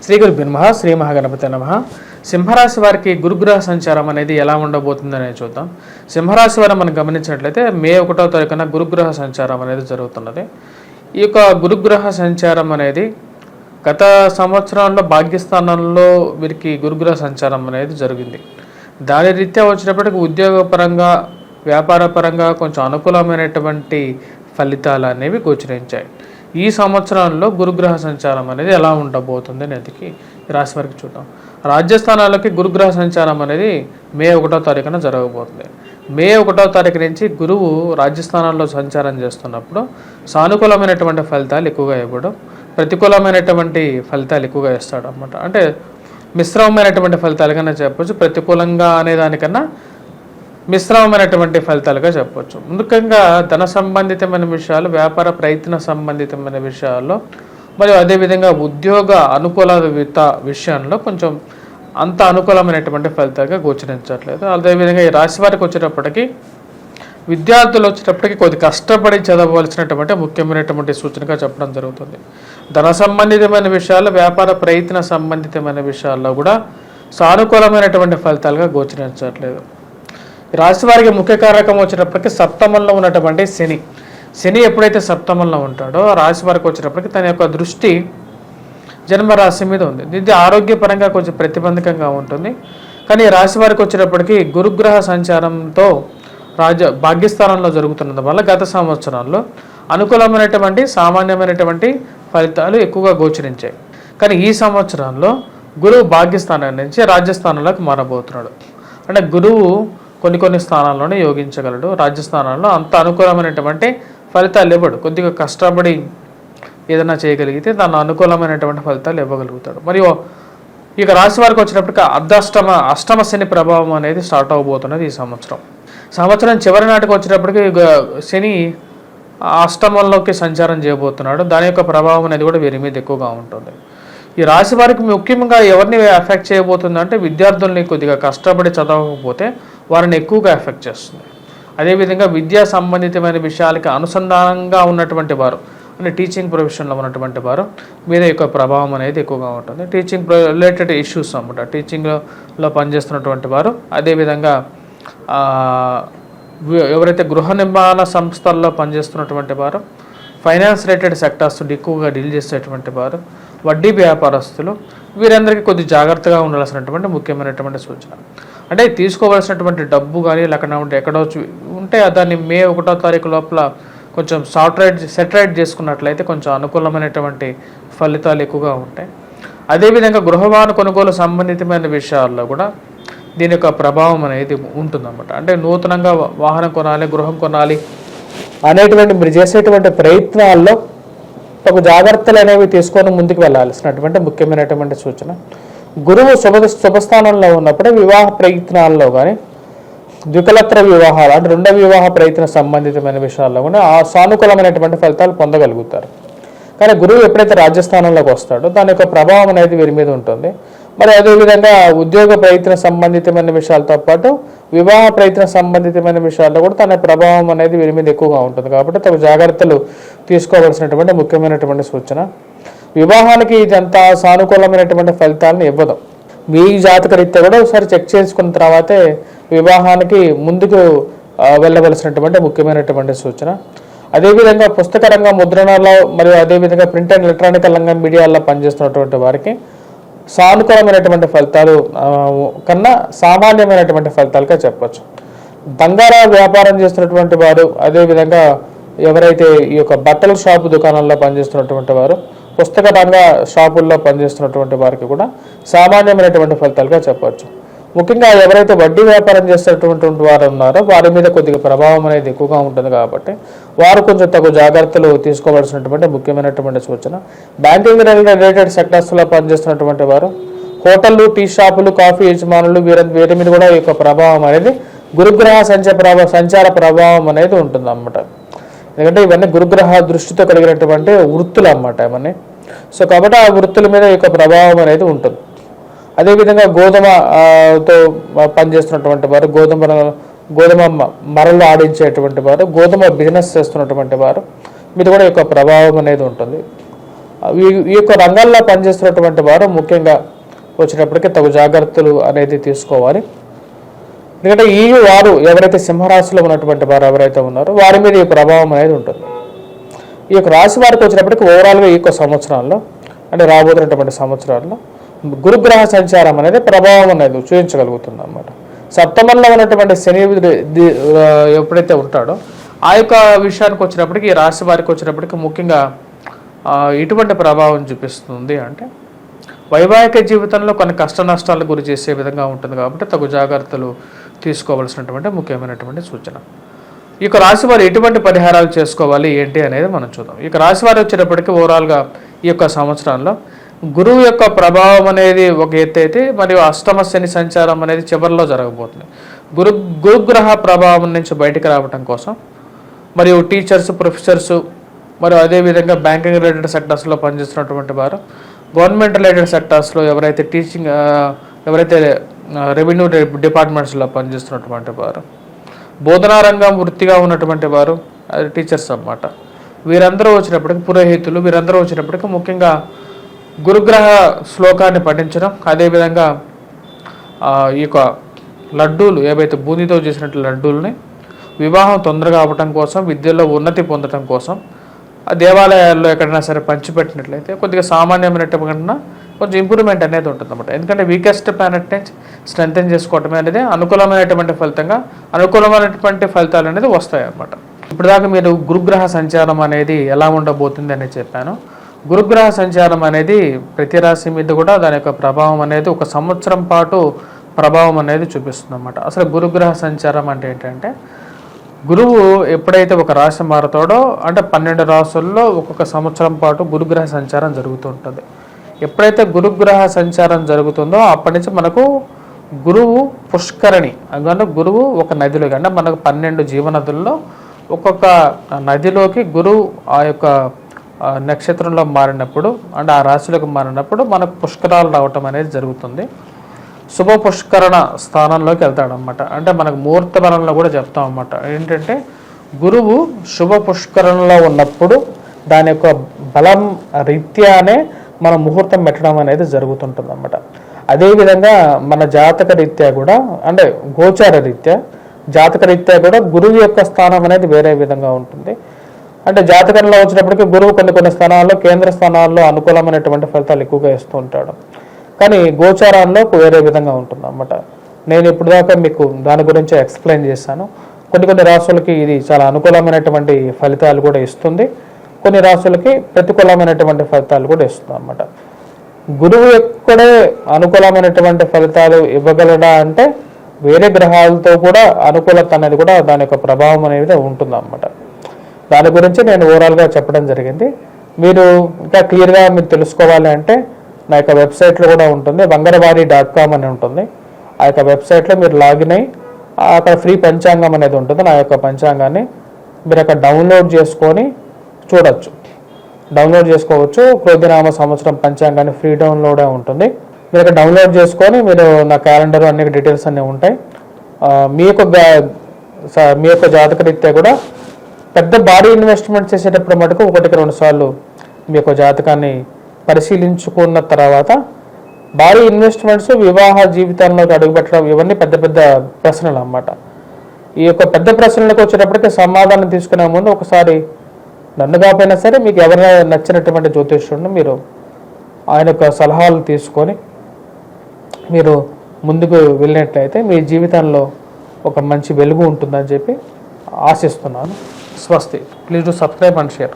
శ్రీ గురుభ్యో నమః. శ్రీ మహాగణపతి నమః. సింహరాశి వారికి గురుగ్రహ సంచారం అనేది ఎలా ఉండబోతుందనేది చూద్దాం. సింహరాశి వారిని మనం గమనించినట్లయితే మే 1వ తారీఖున గురుగ్రహ సంచారం అనేది జరుగుతున్నది. ఈ యొక్క గురుగ్రహ సంచారం అనేది గత సంవత్సరంలో భాగ్యస్థానంలో వీరికి గురుగ్రహ సంచారం అనేది జరిగింది. దాని రీత్యా వచ్చినప్పటికీ ఉద్యోగపరంగా వ్యాపారపరంగా కొంచెం అనుకూలమైనటువంటి ఫలితాలు అనేవి గోచరించాయి. ఈ సంవత్సరంలో గురుగ్రహ సంచారం అనేది ఎలా ఉండబోతుంది అనేది రాశి వారికి చూద్దాం. రాజ్యస్థానాలకి గురుగ్రహ సంచారం అనేది మే 1వ తారీఖున జరగబోతుంది. మే 1వ తారీఖు నుంచి గురువు రాజ్యస్థానాల్లో సంచారం చేస్తున్నప్పుడు సానుకూలమైనటువంటి ఫలితాలు ఎక్కువగా ఇవ్వడం, ప్రతికూలమైనటువంటి ఫలితాలు ఎక్కువగా ఇస్తాడు అన్నమాట. అంటే మిశ్రమమైనటువంటి ఫలితాలుగానే చెప్పొచ్చు. ప్రతికూలంగా అనేదానికన్నా మిశ్రమమైనటువంటి ఫలితాలుగా చెప్పవచ్చు. ముఖ్యంగా ధన సంబంధితమైన విషయాలు, వ్యాపార ప్రయత్న సంబంధితమైన విషయాల్లో మరియు అదేవిధంగా ఉద్యోగ అనుకూలత విషయంలో కొంచెం అంత అనుకూలమైనటువంటి ఫలితాలుగా గోచరించట్లేదు. అదేవిధంగా ఈ రాశి వారికి వచ్చేటప్పటికి విద్యార్థులు వచ్చేటప్పటికి కొద్ది కష్టపడి చదవవలసినటువంటి ముఖ్యమైనటువంటి సూచనగా చెప్పడం జరుగుతుంది. ధన సంబంధితమైన విషయాలు, వ్యాపార ప్రయత్న సంబంధితమైన విషయాల్లో కూడా సానుకూలమైనటువంటి ఫలితాలుగా గోచరించట్లేదు. రాశి వారికి ముఖ్య కారకం వచ్చేటప్పటికి సప్తమంలో ఉన్నటువంటి శని ఎప్పుడైతే సప్తమంలో ఉంటాడో రాశి వారికి వచ్చేటప్పటికి తన యొక్క దృష్టి జన్మరాశి మీద ఉంది. ఇది ఆరోగ్యపరంగా కొంచెం ప్రతిబంధకంగా ఉంటుంది. కానీ రాశి వారికి వచ్చేటప్పటికి గురుగ్రహ సంచారంతో భాగ్యస్థానంలో జరుగుతున్నందు వల్ల గత సంవత్సరంలో అనుకూలమైనటువంటి సామాన్యమైనటువంటి ఫలితాలు ఎక్కువగా గోచరించాయి. కానీ ఈ సంవత్సరంలో గురువు భాగ్యస్థానం నుంచి రాజ్యస్థానంలోకి మారబోతున్నాడు. అంటే గురువు కొన్ని స్థానాల్లోనే యోగించగలడు. రాజ్యస్థానాల్లో అంత అనుకూలమైనటువంటి ఫలితాలు ఇవ్వడు. కొద్దిగా కష్టపడి ఏదైనా చేయగలిగితే దాని అనుకూలమైనటువంటి ఫలితాలు ఇవ్వగలుగుతాడు. మరియు ఇక రాశి వారికి వచ్చినప్పటికీ అష్టమ శని ప్రభావం అనేది స్టార్ట్ అవబోతున్నది. ఈ సంవత్సరం చివరి నాటికి వచ్చేటప్పటికి శని అష్టమంలోకి సంచారం చేయబోతున్నాడు. దాని యొక్క ప్రభావం అనేది కూడా వీరి మీద ఎక్కువగా ఉంటుంది. ఈ రాశి వారికి ముఖ్యంగా ఎవరిని ఎఫెక్ట్ చేయబోతుందంటే విద్యార్థుల్ని కొద్దిగా కష్టపడి చదవకపోతే వారిని ఎక్కువగా ఎఫెక్ట్ చేస్తుంది. అదేవిధంగా విద్యా సంబంధితమైన విషయాలకి అనుసంధానంగా ఉన్నటువంటి వారు, అంటే టీచింగ్ ప్రొఫెషన్లో ఉన్నటువంటి వారు మీద యొక్క ప్రభావం అనేది ఎక్కువగా ఉంటుంది. టీచింగ్ రిలేటెడ్ ఇష్యూస్ అన్నమాట. టీచింగ్లో పనిచేస్తున్నటువంటి వారు, అదేవిధంగా ఎవరైతే గృహ నిర్మాణ సంస్థల్లో పనిచేస్తున్నటువంటి వారు, ఫైనాన్స్ రిలేటెడ్ సెక్టార్స్ ఎక్కువగా డీల్ చేసేటువంటి వారు, వడ్డీ వ్యాపారస్తులు, వీరందరికీ కొద్ది జాగ్రత్తగా ఉండాల్సినటువంటి ముఖ్యమైనటువంటి సూచన. అంటే తీసుకోవాల్సినటువంటి డబ్బు కానీ లేకుండా ఎక్కడో ఉంటే దాన్ని మే 1వ తారీఖు లోపల కొంచెం సెటరైట్ చేసుకున్నట్లయితే కొంచెం అనుకూలమైనటువంటి ఫలితాలు ఎక్కువగా ఉంటాయి. అదేవిధంగా గృహవాహన కొనుగోలు సంబంధితమైన విషయాల్లో కూడా దీని యొక్క ప్రభావం అనేది ఉంటుందన్నమాట. అంటే నూతనంగా వాహనం కొనాలి, గృహం కొనాలి అనేటువంటి మీరు చేసేటువంటి ప్రయత్నాల్లో ఒక జాగ్రత్తలు అనేవి తీసుకొని ముందుకు వెళ్ళాల్సినటువంటి ముఖ్యమైనటువంటి సూచన. గురువు శుభస్థానంలో ఉన్నప్పుడు వివాహ ప్రయత్నాల్లో కానీ ద్వికలత్ర వివాహాలు అంటే రెండవ వివాహ ప్రయత్న సంబంధితమైన విషయాల్లో కూడా ఆ సానుకూలమైనటువంటి ఫలితాలు పొందగలుగుతారు. కానీ గురువు ఎప్పుడైతే రాజ్యస్థానంలోకి వస్తాడో దాని యొక్క ప్రభావం అనేది వీరి మీద ఉంటుంది. మరి అదేవిధంగా ఉద్యోగ ప్రయత్న సంబంధితమైన విషయాలతో పాటు వివాహ ప్రయత్న సంబంధితమైన విషయాల్లో కూడా తన ప్రభావం అనేది వీరి మీద ఎక్కువగా ఉంటుంది. కాబట్టి తగు జాగ్రత్తలు తీసుకోవాల్సినటువంటి ముఖ్యమైనటువంటి సూచన. వివాహానికి ఇదంతా సానుకూలమైనటువంటి ఫలితాలను ఇవ్వదు. మీ జాతక రీత్యా కూడా ఒకసారి చెక్ చేసుకున్న తర్వాతే వివాహానికి ముందుకు వెళ్ళవలసినటువంటి ముఖ్యమైనటువంటి సూచన. అదేవిధంగా పుస్తక రంగం, ముద్రణలో మరియు అదేవిధంగా ప్రింట్ అండ్ ఎలక్ట్రానిక్ రంగం, మీడియాల్లో పనిచేస్తున్నటువంటి వారికి సానుకూలమైనటువంటి ఫలితాలు కన్నా సామాన్యమైనటువంటి ఫలితాలుగా చెప్పచ్చు. బంగారా వ్యాపారం చేస్తున్నటువంటి వారు, అదేవిధంగా ఎవరైతే ఈ యొక్క బట్టల షాపు దుకాణాల్లో పనిచేస్తున్నటువంటి వారు, పుస్తక రంగ షాపుల్లో పనిచేస్తున్నటువంటి వారికి కూడా సామాన్యమైనటువంటి ఫలితాలుగా చెప్పవచ్చు. ముఖ్యంగా ఎవరైతే వడ్డీ వ్యాపారం చేసేటటువంటి వారు ఉన్నారో వారి మీద కొద్దిగా ప్రభావం అనేది ఎక్కువగా ఉంటుంది. కాబట్టి వారు కొంచెం తగు జాగ్రత్తలు తీసుకోవాల్సినటువంటి ముఖ్యమైనటువంటి సూచన. బ్యాంకింగ్ రిలేటెడ్ సెక్టర్స్లో పనిచేస్తున్నటువంటి వారు, హోటళ్ళు, టీ షాపులు, కాఫీ యజమానులు వీరి మీద కూడా ఈ యొక్క ప్రభావం అనేది గురుగ్రహ సంచార ప్రభావం అనేది ఉంటుంది అన్నమాట. ఎందుకంటే ఇవన్నీ గురుగ్రహ దృష్టితో కలిగినటువంటి వృత్తులు అన్నమాట ఇవన్నీ. సో కాబట్టి ఆ వృత్తుల మీద ఈ యొక్క ప్రభావం అనేది ఉంటుంది. అదేవిధంగా గోధుమతో పనిచేస్తున్నటువంటి వారు, గోధుమ మరలు ఆడించేటువంటి వారు, గోధుమ బిజినెస్ చేస్తున్నటువంటి వారు మీద కూడా యొక్క ప్రభావం అనేది ఉంటుంది. ఈ యొక్క రంగాల్లో పనిచేస్తున్నటువంటి వారు ముఖ్యంగా వచ్చేటప్పటికి తగు జాగ్రత్తలు అనేది తీసుకోవాలి. ఎందుకంటే ఈ వారు ఎవరైతే సింహరాశిలో ఉన్నటువంటి వారు ఎవరైతే ఉన్నారో వారి మీద ఈ ప్రభావం అనేది ఉంటుంది. ఈ యొక్క రాశి వారికి వచ్చినప్పటికీ ఓవరాల్గా ఈ యొక్క సంవత్సరాల్లో అంటే రాబోతున్నటువంటి సంవత్సరాల్లో గురుగ్రహ సంచారం అనేది ప్రభావం అనేది చూపించగలుగుతుంది అన్నమాట. సప్తమంలో ఉన్నటువంటి శని ఎప్పుడైతే ఉంటాడో ఆ యొక్క విషయానికి వచ్చినప్పటికీ ఈ రాశి వారికి వచ్చినప్పటికీ ముఖ్యంగా ఇటువంటి ప్రభావం చూపిస్తుంది అంటే వైవాహిక జీవితంలో కొన్ని కష్ట నష్టాలకు గురి చేసే విధంగా ఉంటుంది. కాబట్టి తగు జాగ్రత్తలు తీసుకోవాల్సినటువంటి ముఖ్యమైనటువంటి సూచన. ఈ యొక్క రాశి వారు ఎటువంటి పరిహారాలు చేసుకోవాలి ఏంటి అనేది మనం చూద్దాం. ఈ యొక్క రాశి వారు వచ్చేటప్పటికి ఓవరాల్గా ఈ యొక్క సంవత్సరంలో గురువు యొక్క ప్రభావం అనేది ఒక ఎత్తు అయితే మరియు అష్టమ శని సంచారం అనేది చివరిలో జరగబోతుంది. గురుగ్రహ ప్రభావం నుంచి బయటికి రావడం కోసం మరియు టీచర్స్, ప్రొఫెసర్స్ మరియు అదేవిధంగా బ్యాంకింగ్ రిలేటెడ్ సెక్టర్స్లో పనిచేస్తున్నటువంటి వారు, గవర్నమెంట్ రిలేటెడ్ సెక్టర్స్లో ఎవరైతే ఎవరైతే రెవెన్యూ డిపార్ట్మెంట్స్లో పనిచేస్తున్నటువంటి వారు, బోధనా రంగం వృత్తిగా ఉన్నటువంటి వారు, అది టీచర్స్ అన్నమాట. వీరందరూ వచ్చినప్పటికీ పురోహితులు వీరందరూ వచ్చినప్పటికీ ముఖ్యంగా గురుగ్రహ శ్లోకాన్ని పఠించడం, అదేవిధంగా ఈ యొక్క లడ్డూలు ఏవైతే బూందీతో చేసినట్టు లడ్డూలని వివాహం తొందరగా అవ్వటం కోసం, విద్యలో ఉన్నతి పొందడం కోసం ఆ దేవాలయాల్లో ఎక్కడైనా సరే పంచిపెట్టినట్లయితే కొద్దిగా సామాన్యమైనటువంటి కన్నా కొంచెం ఇంప్రూవ్మెంట్ అనేది ఉంటుంది అన్నమాట. ఎందుకంటే వీకెస్ట్ ప్లానెట్ నుంచి స్ట్రెంథెన్ చేసుకోవటమే అనేది అనుకూలమైనటువంటి ఫలితాలు అనేది వస్తాయి అన్నమాట. ఇప్పుడు దాకా మీరు గురుగ్రహ సంచారం అనేది ఎలా ఉండబోతుంది అనేది చెప్పాను. గురుగ్రహ సంచారం అనేది ప్రతి రాశి మీద కూడా దాని యొక్క ప్రభావం అనేది ఒక సంవత్సరం పాటు ప్రభావం అనేది చూపిస్తుంది అన్నమాట. అసలు గురుగ్రహ సంచారం అంటే ఏంటంటే గురువు ఎప్పుడైతే ఒక రాశి మారుతాడో అంటే 12 రాశుల్లో ఒక్కొక్క సంవత్సరం పాటు గురుగ్రహ సంచారం జరుగుతూ ఉంటుంది. ఎప్పుడైతే గురుగ్రహ సంచారం జరుగుతుందో అప్పటి నుంచి మనకు గురువు పుష్కరణి అంటే గురువు ఒక నదిలో అంటే మనకు 12 జీవనదుల్లో ఒక్కొక్క నదిలోకి గురువు ఆ యొక్క నక్షత్రంలో మారినప్పుడు అంటే ఆ రాశిలోకి మారినప్పుడు మనకు పుష్కరాలు రావటం అనేది జరుగుతుంది. శుభ పుష్కరణ స్థానంలోకి వెళ్తాడనమాట. అంటే మనకు ముహూర్త బలంలో కూడా చెప్తాం అన్నమాట. ఏంటంటే గురువు శుభ పుష్కరణలో ఉన్నప్పుడు దాని యొక్క బలం రీత్యానే మన ముహూర్తం పెట్టడం అనేది జరుగుతుంటుంది అన్నమాట. అదేవిధంగా మన జాతక రీత్యా కూడా అంటే గోచార రీత్యా జాతక రీత్యా కూడా గురువు యొక్క స్థానం అనేది వేరే విధంగా ఉంటుంది. అంటే జాతకంలో వచ్చినప్పటికీ గురువు కొన్ని స్థానాల్లో కేంద్ర స్థానాల్లో అనుకూలమైనటువంటి ఫలితాలు ఎక్కువగా ఇస్తూ ఉంటాడు. కానీ గోచారాల్లో వేరే విధంగా ఉంటుంది అన్నమాట. నేను ఇప్పుడు దాకా మీకు దాని గురించి ఎక్స్ప్లెయిన్ చేశాను. కొన్ని రాశులకి ఇది చాలా అనుకూలమైనటువంటి ఫలితాలు కూడా ఇస్తుంది, కొన్ని రాశులకి ప్రతికూలమైనటువంటి ఫలితాలు కూడా ఇస్తుంది అన్నమాట. గురువు ఎక్కడే అనుకూలమైనటువంటి ఫలితాలు ఇవ్వగలడా అంటే వేరే గ్రహాలతో కూడా అనుకూలత అనేది కూడా దాని యొక్క ప్రభావం అనేది ఉంటుంది అన్నమాట. దాని గురించి నేను ఓవరాల్గా చెప్పడం జరిగింది. మీరు ఇంకా క్లియర్గా మీరు తెలుసుకోవాలి అంటే నా యొక్క వెబ్సైట్లో కూడా ఉంటుంది, vangarvari.com అని ఉంటుంది. ఆ యొక్క వెబ్సైట్లో మీరు లాగిన్ అయ్యి అక్కడ ఫ్రీ పంచాంగం అనేది ఉంటుంది. నా యొక్క పంచాంగాన్ని మీరు అక్కడ డౌన్లోడ్ చేసుకొని చూడొచ్చు, డౌన్లోడ్ చేసుకోవచ్చు. క్రోధినామ సంవత్సరం పంచాంగాన్ని ఫ్రీ డౌన్లోడే ఉంటుంది. మీరు అక్కడ డౌన్లోడ్ చేసుకొని మీరు నా క్యాలెండర్ అన్ని డీటెయిల్స్ అన్నీ ఉంటాయి. మీ యొక్క జాతక రీత్యా కూడా పెద్ద భారీ ఇన్వెస్ట్మెంట్ చేసేటప్పుడు మటుకు 1-2 సార్లు మీ యొక్క జాతకాన్ని పరిశీలించుకున్న తర్వాత భారీ ఇన్వెస్ట్మెంట్స్ వివాహ జీవితంలోకి అడుగుపెట్టడం ఇవన్నీ పెద్ద ప్రశ్నలు అన్నమాట. ఈ యొక్క పెద్ద ప్రశ్నలకు వచ్చేటప్పటికి సమాధానం తీసుకునే ముందు ఒకసారి నన్ను కాకపోయినా సరే మీకు ఎవరైనా నచ్చినటువంటి జ్యోతిష్యుడిని మీరు ఆయన యొక్క సలహాలు తీసుకొని మీరు ముందుకు వెళ్ళినట్లయితే మీ జీవితంలో ఒక మంచి వెలుగు ఉంటుందని చెప్పి ఆశిస్తున్నాను. స్వస్తి. Please do subscribe and share.